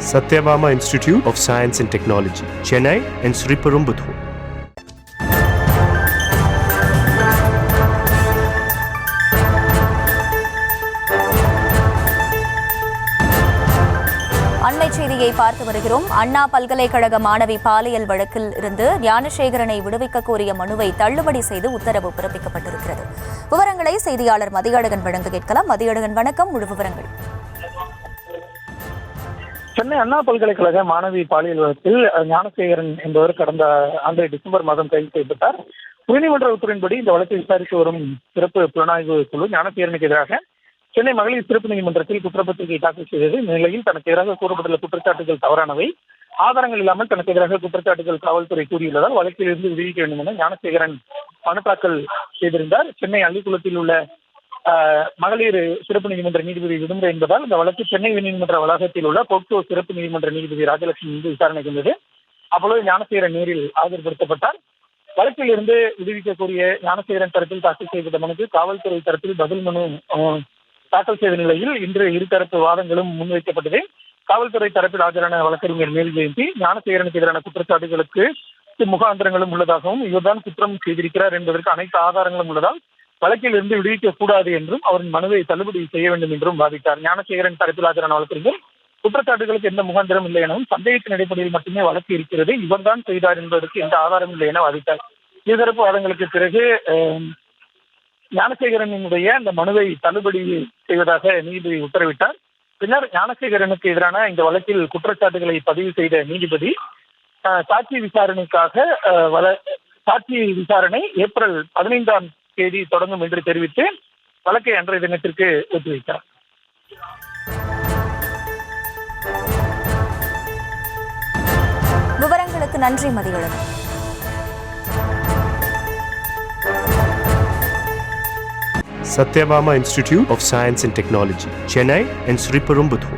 Satyabama Institute of Science and Technology, Chennai and Sriperumbudur. அண்மை செய்தியை பார்த்து வருகிறோம். அண்ணா பல்கலைக்கழக மாணவி பாலியல் வழக்கில் இருந்து ஞானசேகரனை விடுவிக்க கோரிய மனுவை தள்ளுபடி செய்து உத்தரவு பிறப்பிக்கப்பட்டிருக்கிறது. விவரங்களை செய்தியாளர் மதியழகன் வழங்க கேட்கலாம். மதியழகன், வணக்கம். முழு விவரங்கள். சென்னை அண்ணா பல்கலைக்கழக மாணவி பாலியல் வழக்கில் ஞானசேகரன் என்பவர் கடந்த ஆண்டு டிசம்பர் மாதம் கைது செய்யப்பட்டார். உயர்நீதிமன்ற உத்தரவின்படி இந்த வழக்கை விசாரித்து வரும் சிறப்பு புலனாய்வு குழு ஞானசேகரனுக்கு எதிராக சென்னை மகளிர் சிறப்பு நீதிமன்றத்தில் குற்றப்பத்திரிகை தாக்கல் செய்தது. இந்த நிலையில் தனக்கு எதிராக கூறப்பட்டுள்ள குற்றச்சாட்டுகள் தவறானவை, ஆதாரங்கள் இல்லாமல் தனக்கு எதிராக குற்றச்சாட்டுகள் காவல்துறை கூறியுள்ளதால் வழக்கில் இருந்து விடுவிக்க வேண்டும் என ஞானசேகரன் மனு தாக்கல் செய்திருந்தார். சென்னை அள்ளிக்குளத்தில் உள்ள மகளிர் சிறப்பு நீதிமன்ற நீதிபதி விடுமுறை என்பதால் இந்த வழக்கு சென்னை உயர்நீதிமன்ற வளாகத்தில் உள்ள போக்சோ சிறப்பு நீதிமன்ற நீதிபதி ராஜலட்சுமி மீது விசாரணைக்கு வந்தது. அப்பொழுது ஞானசேகரன் நேரில் ஆஜர்படுத்தப்பட்டார். வழக்கில் இருந்து விடுவிக்க கோரிய ஞானசேகரன் தரப்பில் தாக்கல் செய்யப்பட்ட மனுக்கு காவல்துறை தரப்பில் பதில் மனு தாக்கல் செய்த நிலையில் இன்று இருதரப்பு வாதங்களும் முன்வைக்கப்பட்டது. காவல்துறை தரப்பில் ஆஜரான வழக்கறிஞர் மேல் ஜெயந்தி ஞானசேகரனுக்கு எதிரான குற்றச்சாட்டுகளுக்கு முகாந்திரங்களும் உள்ளதாகவும் இவர்தான் குற்றம் செய்திருக்கிறார் என்பதற்கு அனைத்து ஆதாரங்களும் உள்ளதால் வழக்கில் இருந்து விடுவிக்க கூடாது என்றும் அவரின் மனுவை தள்ளுபடி செய்ய வேண்டும் என்றும் வாதிட்டார். ஞானசேகரன் தரப்பில் ஆஜரான வழக்கறிஞர் குற்றச்சாட்டுகளுக்கு எந்த முகாந்திரம் இல்லை எனவும் சந்தேகத்தின் அடிப்படையில் மட்டுமே வழக்கு இருக்கிறது, இவர்தான் செய்தார் என்பதற்கு எந்த ஆதாரம் இல்லை என வாதிட்டார். இருதரப்பு வாதங்களுக்கு பிறகு ஞானசேகரனுடைய அந்த மனுவை தள்ளுபடி செய்வதாக நீதிபதி உத்தரவிட்டார். பின்னர் ஞானசேகரனுக்கு எதிரான இந்த வழக்கில் குற்றச்சாட்டுகளை பதிவு செய்த நீதிபதி சாட்சி விசாரணை ஏப்ரல் 15ஆம் தேதி தொடங்கும் என்று தெரிவித்து வழக்கை அன்றைய தினத்திற்கு ஒத்திவைத்தார். விவரங்களுக்கு நன்றி Mathiyazhagan. Satyabama Institute of Science and Technology, Chennai and Sriperumbudur.